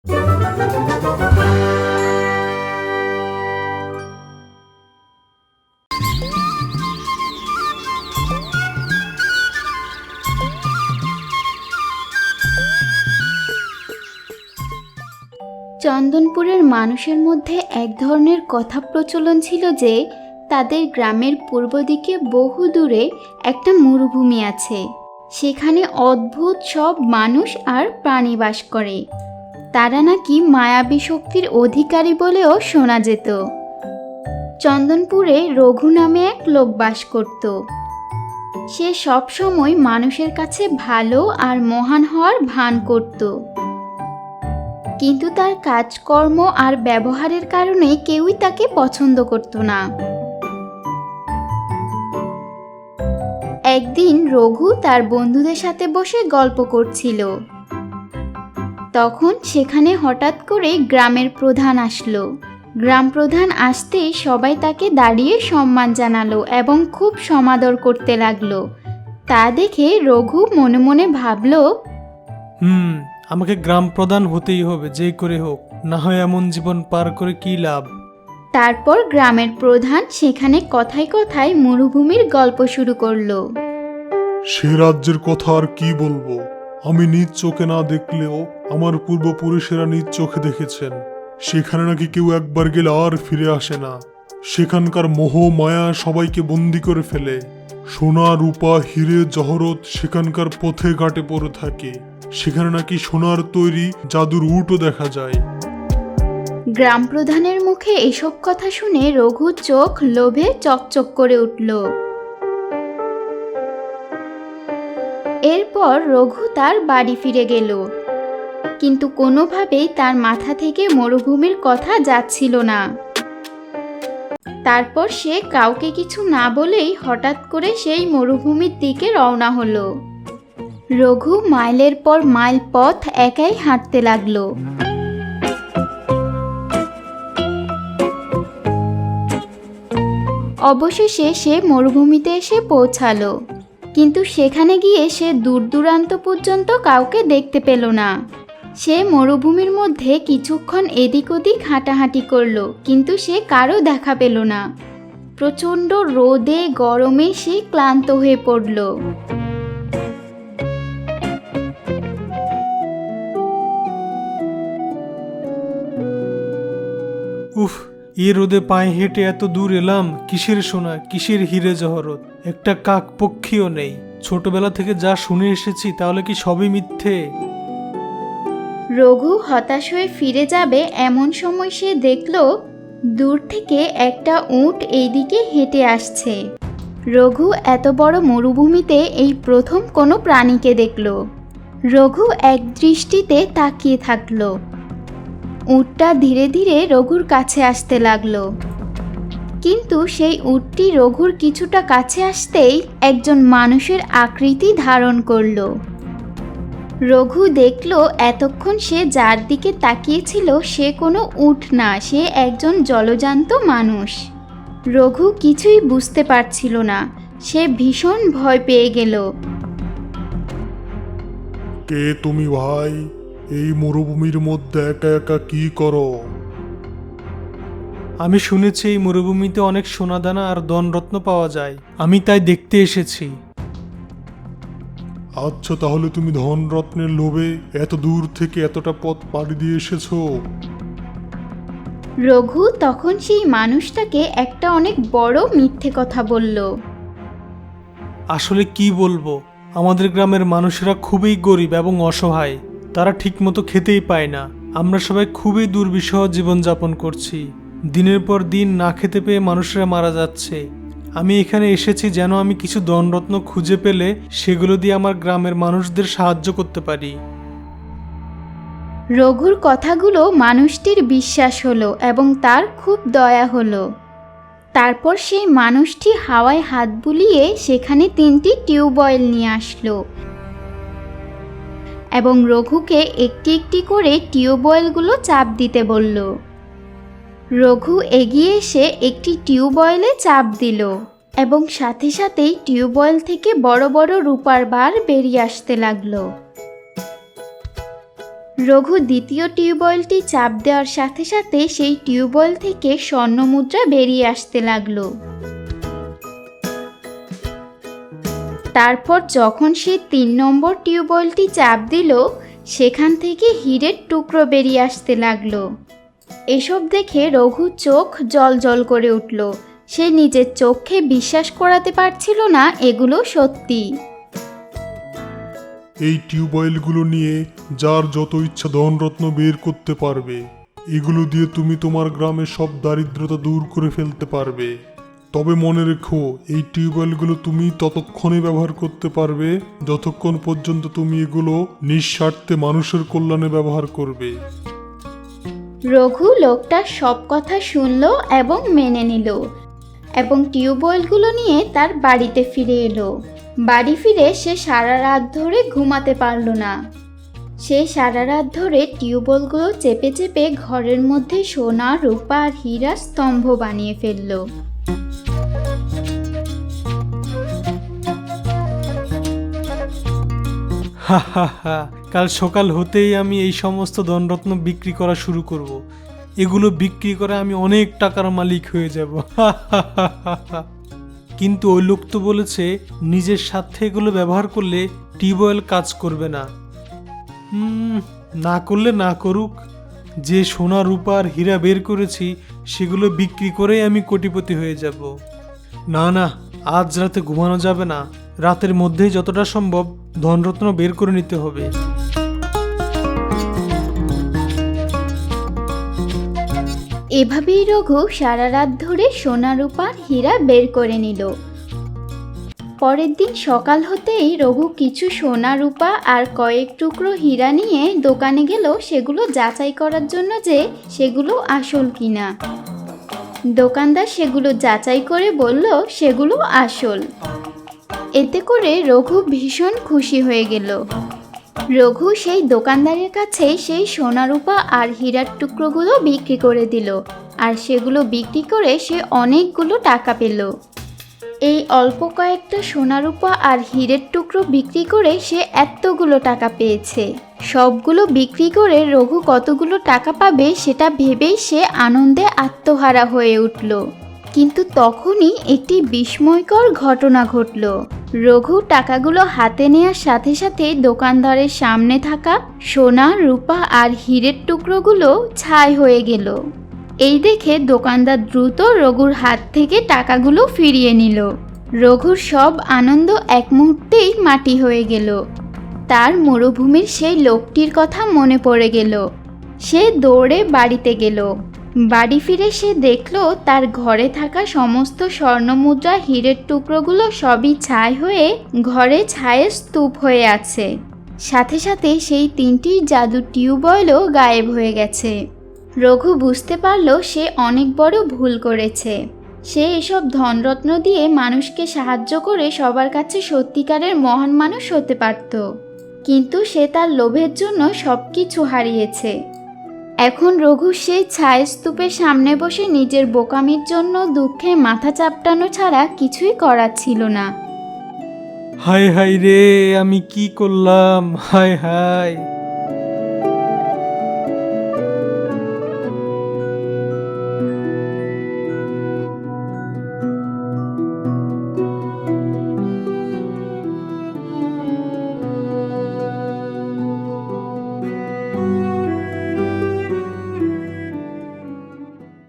চন্দনপুরের মানুষের মধ্যে এক ধরনের কথা প্রচলন ছিল যে তাদের গ্রামের পূর্ব দিকে বহু দূরে একটা মরুভূমি আছে। সেখানে অদ্ভুত সব মানুষ আর প্রাণী বাস করে। তারা নাকি মায়াবী শক্তির অধিকারী বলেও শোনা যেত। চন্দনপুরে রঘু নামে এক লোক বাস করত। সে সব সময় মানুষের কাছে ভালো আর মহান হওয়ার ভান করত, কিন্তু তার কাজকর্ম আর ব্যবহারের কারণে কেউই তাকে পছন্দ করত না। একদিন রঘু তার বন্ধুদের সাথে বসে গল্প করছিল। তখন সেখানে হঠাৎ করে গ্রামের প্রধান আসলো। গ্রাম প্রধান আসতেই সবাই তাকে দাঁড়িয়ে সম্মান জানালো এবং খুব সমাদর করতে লাগলো। তা দেখে রঘু মনে মনে ভাবল, আমাকে গ্রাম প্রধান হতেই হবে, যে করে হোক, না হয় এমন জীবন পার করে কি লাভ। তারপর গ্রামের প্রধান সেখানে কথায় কথায় মরুভূমির গল্প শুরু করলো। সে রাজ্যের কথা আর কি বলবো, আমি নিজ চোখে না দেখলেও আমার পূর্বপুরুষেরা নিজ চোখে দেখেছেন। সেখানে নাকি কেউ একবার গেলে আর ফিরে আসে না। সেখানকার মোহ মায়া সবাইকে বন্দি করে ফেলে। সোনা রূপা হিরে জহরত সেখানকার পথে ঘাটে পড়ে থাকে। সেখানে নাকি সোনার তৈরি জাদুর উটও দেখা যায়। গ্রাম প্রধানের মুখে এসব কথা শুনে রঘুর চোখ লোভে চকচক করে উঠল। এরপর রঘু তার বাড়ি ফিরে গেল, কিন্তু কোনোভাবেই তার মাথা থেকে মরুভূমির কথা যাচ্ছিল না। তারপর সে কাউকে কিছু না বলেই হঠাৎ করে সেই মরুভূমির দিকে রওনা হলো। রঘু মাইলের পর মাইল পথ একাই হাঁটতে লাগলো। অবশেষে সে মরুভূমিতে এসে পৌঁছালো, কিন্তু সেখানে গিয়ে সে দূর দূরান্ত পর্যন্ত কাউকে দেখতে পেল না। সে মরুভূমির মধ্যে কিছুক্ষণ এদিক ওদিক হাঁটাহাঁটি করলো, কিন্তু সে কারো দেখা পেল না। প্রচণ্ড রোদে গরমে সে ক্লান্ত হয়ে পড়ল। উফ, এ রোদে পায়ে হেঁটে এত দূর এলাম, কিসের সোনা, কিসের হিরে জহরত, একটা কাক পক্ষীও নেই। ছোটবেলা থেকে যা শুনে এসেছি তাহলে কি সবই মিথ্যে? রঘু হতাশ হয়ে ফিরে যাবে এমন সময় সে দেখল দূর থেকে একটা উট এইদিকে হেঁটে আসছে। রঘু এত বড় মরুভূমিতে এই প্রথম কোনো প্রাণীকে দেখল। রঘু এক দৃষ্টিতে তাকিয়ে থাকলো। উটটা ধীরে ধীরে রঘুর কাছে আসতে লাগলো, কিন্তু সেই উটটি রঘুর কিছুটা কাছে আসতেই একজন মানুষের আকৃতি ধারণ করলো। রঘু দেখল এতক্ষণ সে যার দিকে তাকিয়েছিল সে কোনো উট না, সে একজন জলজান্ত মানুষ। রঘু কিছুই বুঝতে পারছিল না, সে ভীষণ ভয় পেয়ে গেল। কে তুমি ভাই? এই মরুভূমির মধ্যে একা একা কি করো? আমি শুনেছি এই মরুভূমিতে অনেক সোনাদানা আর ধনরত্ন পাওয়া যায়, আমি তাই দেখতে এসেছি। আচ্ছা, তাহলে তুমি ধনরত্নের লোভে এত দূর থেকে এতটা পথ পাড়ি দিয়ে এসেছো? রঘু তখন সেই মানুষটাকে একটা অনেক বড় মিথ্যে কথা বলল। আসলে কি বলবো, আমাদের গ্রামের মানুষেরা খুবই গরিব এবং অসহায়। তারা ঠিকমতো খেতেই পায় না। আমরা সবাই খুবই দুর্বিষহ জীবনযাপন করছি। দিনের পর দিন না খেতে পেয়ে মানুষেরা মারা যাচ্ছে। আমি এখানে এসেছি যেন আমি কিছু ধনরত্ন খুঁজে পেলে সেগুলো দিয়ে আমার গ্রামের মানুষদের সাহায্য করতে পারি। রঘুর কথাগুলো মানুষটির বিশ্বাস হলো এবং তার খুব দয়া হলো। তারপর সেই মানুষটি হাওয়ায় হাত বুলিয়ে সেখানে 3টি টিউবওয়েল নিয়ে আসলো এবং রঘুকে একটি একটি করে টিউবওয়েলগুলো চাপ দিতে বলল। রঘু এগিয়ে এসে একটি টিউবওয়েলে চাপ দিল এবং সাথে সাথেই টিউবওয়েল থেকে বড় বড় রূপার বার বেরিয়ে আসতে লাগলো। রঘু দ্বিতীয় টিউবওয়েলটি চাপ দেওয়ার সাথে সাথে সেই টিউবওয়েল থেকে স্বর্ণমুদ্রা বেরিয়ে আসতে লাগলো। তারপর যখন সে 3 নম্বর টিউবওয়েলটি চাপ দিল, সেখান থেকে হীরের টুকরো বেরিয়ে আসতে লাগলো। এসব দেখে রঘু চোখ জ্বলজ্বল করে উঠল। সে নিজের চোখে বিশ্বাস করাতে পারছিল না এগুলো সত্যি। এই টিউবওয়েলগুলো নিয়ে যার যত ইচ্ছা ধনরত্ন বের করতে পারবে। এগুলো দিয়ে তুমি তোমার গ্রামে সব দারিদ্রতা দূর করে ফেলতে পারবে। তবে মনে রেখো, এই টিউবওয়েলগুলো তুমি ততক্ষণে ব্যবহার করতে পারবে যতক্ষণ পর্যন্ত তুমি এগুলো নিঃস্বার্থে মানুষের কল্যাণে ব্যবহার করবে। রঘু লোকটার সব কথা শুনল এবং মেনে নিল এবং টিউবওয়েলগুলো নিয়ে তার বাড়িতে ফিরে এলো। বাড়ি ফিরে সে সারা রাত ধরে ঘুমাতে পারল না। সে সারা রাত ধরে টিউবওয়েলগুলো চেপে চেপে ঘরের মধ্যে সোনা, রূপা আর হীরার স্তম্ভ বানিয়ে ফেলল। হা হা হা, কাল সকাল হতেই আমি এই সমস্ত ধনরত্ন বিক্রি করা শুরু করব। এগুলো বিক্রি করে আমি অনেক টাকার মালিক হয়ে যাব। হা হা হা হা হা। কিন্তু ওই লোক তো বলেছে নিজের স্বার্থে এগুলো ব্যবহার করলে টিউবওয়েল কাজ করবে না। না করলে না করুক, যে সোনা, রূপা আর হীরা বের করেছি সেগুলো বিক্রি করেই আমি কোটিপতি হয়ে যাব। না না, আজ রাতে ঘুমানো যাবে না। রাতের মধ্যেই যতটা সম্ভব ধনরত্ন বের করে নিতে হবে। এভাবেই রঘু সারা রাত ধরে সোনা, রূপা আর হীরা বের করে নিল। পরের দিন সকাল হতেই রঘু কিছু সোনা, রূপা আর কয়েক টুকরো হীরা নিয়ে দোকানে গেল সেগুলো যাচাই করার জন্য যে সেগুলো আসল কিনা। দোকানদার সেগুলো যাচাই করে বলল সেগুলো আসল। এতে করে রঘু ভীষণ খুশি হয়ে গেল। রঘু সেই দোকানদারের কাছে সেই সোনা, রূপা আর হীরার টুকরোগুলো বিক্রি করে দিল, আর সেগুলো বিক্রি করে সে অনেকগুলো টাকা পেল। এই অল্প কয়েকটা সোনা, রূপা আর হীরের টুকরো বিক্রি করে সে এতগুলো টাকা পেয়েছে। সবগুলো বিক্রি করে রঘু কতগুলো টাকা পাবে সেটা ভেবেই সে আনন্দে আত্মহারা হয়ে উঠল। কিন্তু তখনই একটি বিস্ময়কর ঘটনা ঘটল। রঘু টাকাগুলো হাতে নেওয়ার সাথে সাথে দোকানদারের সামনে থাকা সোনা, রূপা আর হীরের টুকরোগুলো ছাই হয়ে গেল। এই দেখে দোকানদার দ্রুত রঘুর হাত থেকে টাকাগুলো ফিরিয়ে নিল। রঘুর সব আনন্দ এক মুহূর্তেই মাটি হয়ে গেল। তার মরুভূমির সেই লোকটির কথা মনে পড়ে গেল। সে দৌড়ে বাড়িতে গেল। বাড়ি ফিরে সে দেখল তার ঘরে থাকা সমস্ত স্বর্ণমুদ্রা, হীরের টুকরোগুলো সবই ছাই হয়ে ঘরে ছায়ের স্তূপ হয়ে আছে। সাথে সাথে সেই 3টি জাদুর টিউবওয়েলও গায়েব হয়ে গেছে। রঘু বুঝতে পারল সে অনেক বড় ভুল করেছে। সে এসব ধনরত্ন দিয়ে মানুষকে সাহায্য করে সবার কাছে সত্যিকারের মহান মানুষ হতে পারত, কিন্তু সে তার লোভের জন্য সব কিছু হারিয়েছে। এখন রঘু সেই ছায়ের স্তূপের সামনে বসে নিজের বোকামির জন্য দুঃখে মাথা চাপটানো ছাড়া কিছুই করার ছিল না। হায় হায় রে, আমি কি করলাম! হায় হায়।